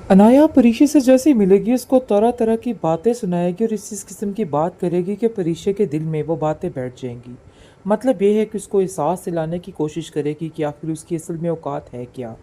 अनाया परीक्षे से जैसे ही मिलेगी उसको तरह तरह की बातें सुनाएगी और इस किस्म की बात करेगी कि परीक्षे के दिल में वो बातें बैठ जाएंगी। मतलब ये है कि उसको एहसास दिलाने की कोशिश करेगी कि आखिर उसकी असल में औकात है क्या।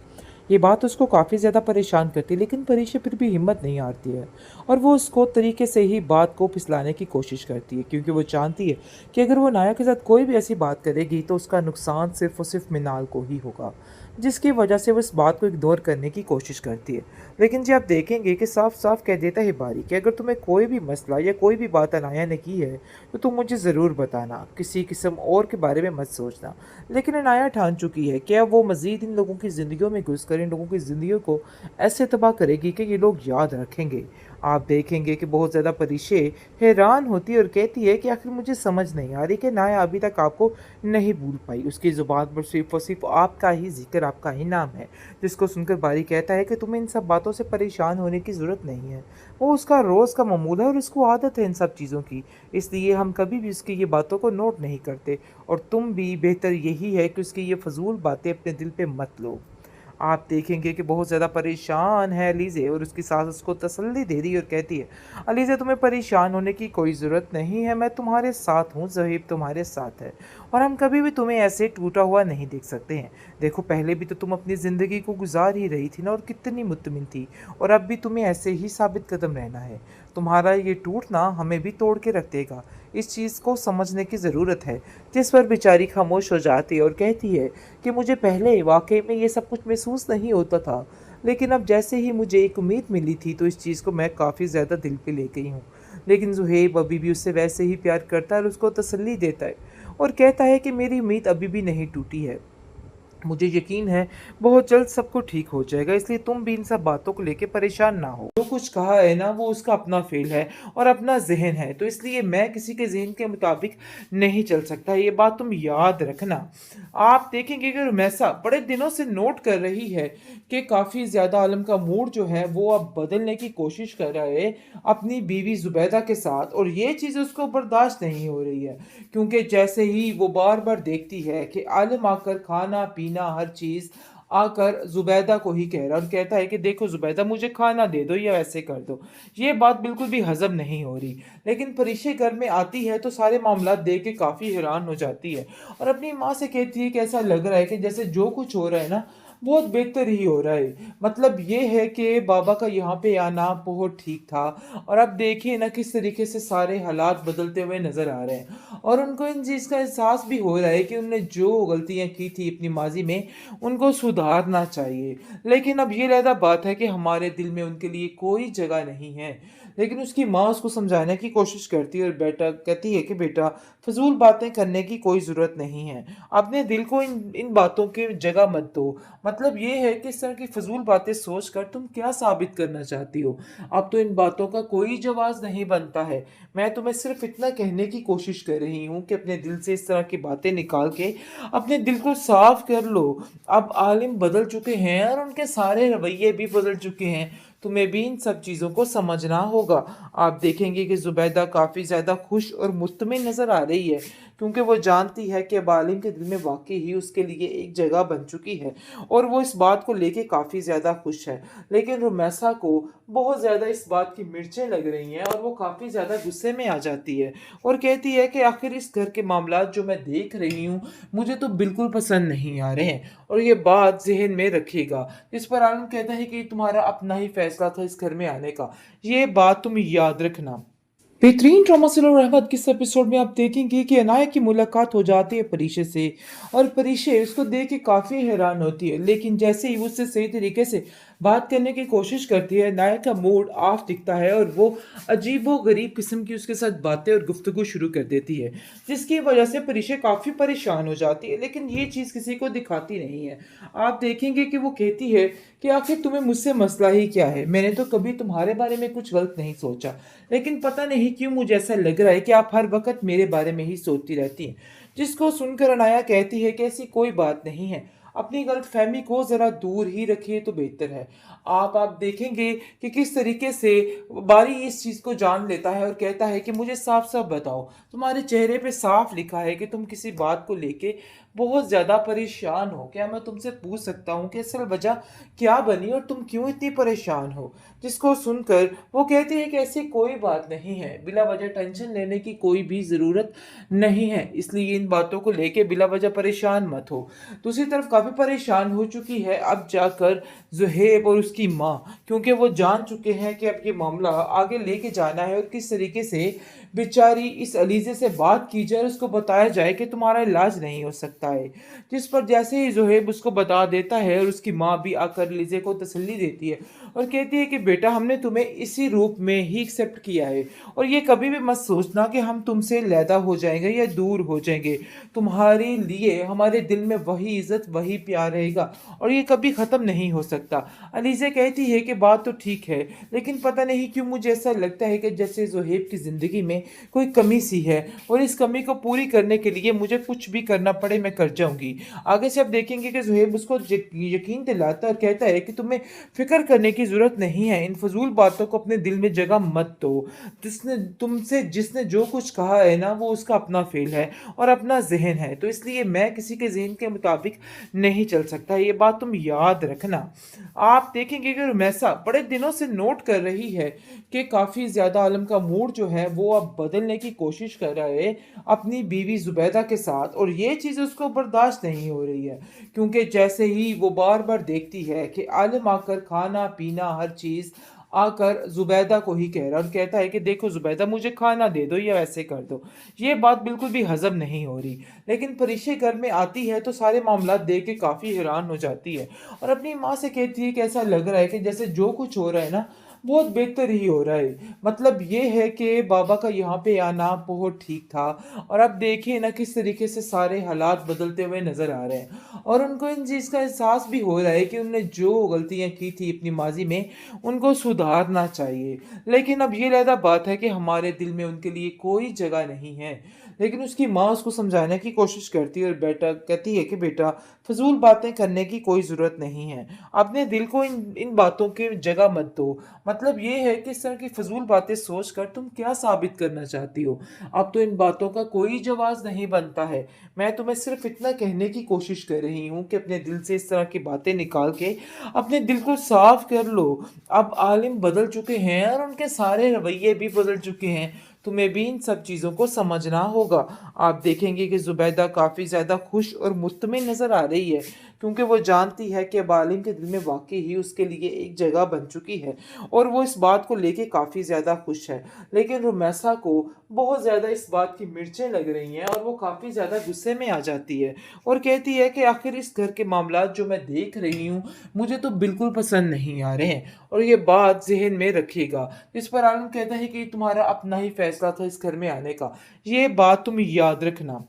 ये बात उसको काफ़ी ज़्यादा परेशान करती है, लेकिन परीक्षा फिर भी हिम्मत नहीं हारती है और वो उसको तरीके से ही बात को फिसलाने की कोशिश करती है, क्योंकि वो जानती है कि अगर वो नाया के साथ कोई भी ऐसी बात करेगी तो उसका नुकसान सिर्फ और सिर्फ मिनाल को ही होगा, जिसकी वजह से वो इस बात को इग्नोर करने की कोशिश करती है। लेकिन जी आप देखेंगे कि साफ साफ कह देता है बारी कि अगर तुम्हें कोई भी मसला या कोई भी बात अनाया ने की है तो तुम मुझे ज़रूर बताना, किसी किस्म और के बारे में मत सोचना। लेकिन अनाया ठान चुकी है कि अब वो मज़ीद इन लोगों की ज़िंदगियों में घुसकर इन लोगों की ज़िंदगियों को ऐसे तबाह करेगी कि ये लोग याद रखेंगे। आप देखेंगे कि बहुत ज़्यादा परिशे हैरान होती है और कहती है कि आखिर मुझे समझ नहीं आ रही कि नाया अभी तक आपको नहीं भूल पाई। उसकी ज़ुबान पर सिर्फ़ और सिर्फ़ आपका ही ज़िक्र, आपका ही नाम है। जिसको सुनकर बारी कहता है कि तुम्हें इन सब बातों से परेशान होने की ज़रूरत नहीं है। वो उसका रोज़ का मामूल है और उसको आदत है इन सब चीज़ों की। इसलिए हम कभी भी उसकी ये बातों को नोट नहीं करते और तुम भी बेहतर यही है कि उसकी ये फ़ज़ूल बातें अपने दिल पे मत लो। आप देखेंगे कि बहुत ज़्यादा परेशान है अलीज़े और उसकी सास उसको तसल्ली दे रही है और कहती है, अलीज़े तुम्हें परेशान होने की कोई ज़रूरत नहीं है, मैं तुम्हारे साथ हूँ, ज़हीब तुम्हारे साथ है और हम कभी भी तुम्हें ऐसे टूटा हुआ नहीं देख सकते हैं। देखो पहले भी तो तुम अपनी ज़िंदगी को गुजार ही रही थी ना और कितनी मुतमिन थी, और अब भी तुम्हें ऐसे ही साबित कदम रहना है। तुम्हारा ये टूटना हमें भी तोड़ के रख देगा, इस चीज़ को समझने की ज़रूरत है। जिस पर बेचारी खामोश हो जाती है और कहती है कि मुझे पहले वाक़ई में ये सब कुछ महसूस नहीं होता था, लेकिन अब जैसे ही मुझे एक उम्मीद मिली थी तो इस चीज़ को मैं काफ़ी ज़्यादा दिल पे ले गई हूँ। लेकिन ज़ुहैब अभी भी उससे वैसे ही प्यार करता है और उसको तसल्ली देता है और कहता है कि मेरी उम्मीद अभी भी नहीं टूटी है। मुझे यकीन है बहुत जल्द सब कुछ ठीक हो जाएगा, इसलिए तुम भी इन सब बातों को लेके परेशान ना हो। जो कुछ कहा है ना वो उसका अपना फ़ेल है और अपना ज़हन है, तो इसलिए मैं किसी के ज़हन के मुताबिक नहीं चल सकता, ये बात तुम याद रखना। आप देखेंगे कि रुमैसा बड़े दिनों से नोट कर रही है कि काफ़ी ज़्यादा आलम का मूड जो है वो अब बदलने की कोशिश कर रहा है अपनी बीवी ज़ुबैदा के साथ, और ये चीज़ उसको बर्दाश्त नहीं हो रही है, क्योंकि जैसे ही वो बार-बार देखती है कि आलिम आकर खाना-पीना हर चीज़ आकर ज़ुबैदा को ही कह रहा है और कहता है कि देखो ज़ुबैदा मुझे खाना दे दो या ऐसे कर दो। ये बात बिल्कुल भी हज़म नहीं हो रही। लेकिन परिशे घर में आती है तो सारे मामलात देख के काफ़ी हैरान हो जाती है और अपनी माँ से कहती है कि ऐसा लग रहा है कि जैसे जो कुछ हो रहा है ना, बहुत बेहतर ही हो रहा है। मतलब ये है कि बाबा का यहाँ पे आना बहुत ठीक था और अब देखिए ना किस तरीके से सारे हालात बदलते हुए नज़र आ रहे हैं और उनको इन चीज़ का एहसास भी हो रहा है कि उन्होंने जो गलतियाँ की थी अपनी माज़ी में, उनको सुधारना चाहिए। लेकिन अब ये अलहदा बात है कि हमारे दिल में उनके लिए कोई जगह नहीं है। लेकिन उसकी माँ उसको समझाने की कोशिश करती है और बेटा कहती है कि बेटा फ़िज़ूल बातें करने की कोई ज़रूरत नहीं है। अपने दिल को इन इन बातों की जगह मत दो। मतलब ये है कि इस तरह की फ़िज़ूल बातें सोचकर तुम क्या साबित करना चाहती हो? अब तो इन बातों का कोई जवाब नहीं बनता है। मैं तुम्हें सिर्फ़ इतना कहने की कोशिश कर रही हूँ कि अपने दिल से इस तरह की बातें निकाल के अपने दिल को साफ़ कर लो। अब आलिम बदल चुके हैं और उनके सारे रवैये भी बदल चुके हैं। तुम्हें भी इन सब चीज़ों को समझना होगा। आप देखेंगे कि ज़ुबैदा काफ़ी ज़्यादा खुश और मुत्तमिन नज़र आ रही है, क्योंकि वो जानती है कि अब आलिम के दिल में वाक़ई ही उसके लिए एक जगह बन चुकी है और वो इस बात को लेके काफ़ी ज़्यादा खुश है। लेकिन रुमैसा को बहुत ज़्यादा इस बात की मिर्चें लग रही हैं और वो काफ़ी ज़्यादा गुस्से में आ जाती है और कहती है कि आखिर इस घर के मामलात जो मैं देख रही हूँ, मुझे तो बिल्कुल पसंद नहीं आ रहे हैं और ये बात ज़हन में रखिएगा। इस पर आलम कहता है कि तुम्हारा अपना ही फैसला था इस घर में आने का, ये बात तुम याद रखना। बेहतरीन ड्रामा सीरियल रहमत के इस एपिसोड में आप देखेंगे कि अनाया की मुलाकात हो जाती है परीशे से और परीशे उसको देख के काफ़ी हैरान होती है, लेकिन जैसे ही वो उससे सही तरीके से बात करने की कोशिश करती है अनाया का मूड ऑफ दिखता है और वो अजीबो गरीब किस्म की उसके साथ बातें और गुफ्तगू शुरू कर देती है, जिसकी वजह से परीशे काफ़ी परेशान हो जाती है, लेकिन ये चीज़ किसी को दिखाती नहीं है। आप देखेंगे कि वो कहती है कि आखिर तुम्हें मुझसे मसला ही क्या है, मैंने तो कभी तुम्हारे बारे में कुछ गलत नहीं सोचा, लेकिन पता नहीं क्यों मुझे ऐसा लग रहा है कि आप हर वक़्त मेरे बारे में ही सोचती रहती हैं। जिसको सुनकर अनाया कहती है कि ऐसी कोई बात नहीं है। अपनी गलतफ़हमी को ज़रा दूर ही रखिए तो बेहतर है। आप देखेंगे कि किस तरीके से बारी इस चीज़ को जान लेता है और कहता है कि मुझे साफ-साफ बताओ। तुम्हारे चेहरे पे साफ लिखा है कि तुम किसी बात को लेके बहुत ज़्यादा परेशान हो। क्या मैं तुमसे पूछ सकता हूँ कि असल वजह क्या बनी और तुम क्यों इतनी परेशान हो? जिसको सुनकर वो कहती है कि ऐसी कोई बात नहीं है, बिला वजह टेंशन लेने की कोई भी ज़रूरत नहीं है, इसलिए इन बातों को लेके बिला वजह परेशान मत हो। दूसरी तरफ काफ़ी परेशान हो चुकी है अब जाकर ज़ुहैब और उसकी माँ, क्योंकि वो जान चुके हैं कि अब ये मामला आगे लेके जाना है और किस तरीके से बेचारी इस अलीज़े से बात की जाए और उसको बताया जाए कि तुम्हारा इलाज नहीं हो सकता है। जिस पर जैसे ही ज़ुहैब उसको बता देता है और उसकी माँ भी आकर अलीज़े को तसल्ली देती है और कहती है कि बेटा हमने तुम्हें इसी रूप में ही एक्सेप्ट किया है और ये कभी भी मत सोचना कि हम तुमसे अलहदा हो जाएंगे या दूर हो जाएंगे। तुम्हारे लिए हमारे दिल में वही इज्जत वही प्यार रहेगा और ये कभी ख़त्म नहीं हो सकता। अलीज़ा कहती है कि बात तो ठीक है, लेकिन पता नहीं क्यों मुझे ऐसा लगता है कि जैसे ज़ुहैब की ज़िंदगी में कोई कमी सी है और इस कमी को पूरी करने के लिए मुझे कुछ भी करना पड़े मैं कर जाऊँगी। आगे से आप देखेंगे कि ज़ुहैब उसको यकीन दिलाता है और कहता है कि तुम्हें फ़िक्र करने की ज़रूरत नहीं है, इन फ़िज़ूल बातों को अपने दिल में जगह मत दो। जिसने जो कुछ कहा है ना वो उसका अपना फ़ेल है और अपना ज़हन है, तो इसलिए मैं किसी के ज़हन के मुताबिक नहीं चल सकता, ये बात तुम याद रखना। आप देखेंगे कि रुमैसा बड़े दिनों से नोट कर रही है कि काफ़ी ज़्यादा आलम का मूड जो है वो अब बदलने की कोशिश कर रहा है अपनी बीवी ज़ुबैदा के साथ और ये चीज़ उसको बर्दाश्त नहीं हो रही है, क्योंकि जैसे ही वो बार-बार देखती है कि आलिम आकर खाना-पीना हर चीज़ आकर ज़ुबैदा को ही कह रहा है और कहता है कि देखो ज़ुबैदा मुझे खाना दे दो या वैसे कर दो। ये बात बिल्कुल भी हज़म नहीं हो रही। लेकिन परिशे घर में आती है तो सारे मामलात देख के काफ़ी हैरान हो जाती है और अपनी माँ से कहती है कि ऐसा लग रहा है कि जैसे जो कुछ हो रहा है ना बहुत बेहतर ही हो रहा है। मतलब ये है कि बाबा का यहाँ पे आना बहुत ठीक था और अब देखिए ना किस तरीके से सारे हालात बदलते हुए नज़र आ रहे हैं और उनको इन चीज़ का एहसास भी हो रहा है कि उन्होंने जो गलतियाँ की थी अपनी माज़ी में उनको सुधारना चाहिए। लेकिन अब ये अलहदा बात है कि हमारे दिल में उनके लिए कोई जगह नहीं है। लेकिन उसकी माँ उसको समझाने की कोशिश करती है और बेटा कहती है कि बेटा फ़िज़ूल बातें करने की कोई ज़रूरत नहीं है। अपने दिल को इन इन बातों की जगह मत दो। मतलब ये है कि इस तरह की फ़िज़ूल बातें सोचकर तुम क्या साबित करना चाहती हो? अब तो इन बातों का कोई जवाब नहीं बनता है। मैं तुम्हें सिर्फ़ इतना कहने की कोशिश कर रही हूँ कि अपने दिल से इस तरह की बातें निकाल के अपने दिल को साफ़ कर लो। अब आलिम बदल चुके हैं और उनके सारे रवैये भी बदल चुके हैं। तुम्हें भी इन सब चीज़ों को समझना होगा। आप देखेंगे कि ज़ुबैदा काफ़ी ज़्यादा खुश और मुत्तमिन नज़र आ रही है, क्योंकि वो जानती है कि अब आलिम के दिल में वाक़ई ही उसके लिए एक जगह बन चुकी है और वो इस बात को लेके काफ़ी ज़्यादा खुश है। लेकिन रुमैसा को बहुत ज़्यादा इस बात की मिर्चें लग रही हैं और वो काफ़ी ज़्यादा गुस्से में आ जाती है और कहती है कि आखिर इस घर के मामलात जो मैं देख रही हूँ, मुझे तो बिल्कुल पसंद नहीं आ रहे हैं और ये बात ज़हन में रखिएगा। इस पर आलम कहता है कि तुम्हारा अपना ही फ़ैसला था इस घर में आने का, ये बात तुम याद रखना।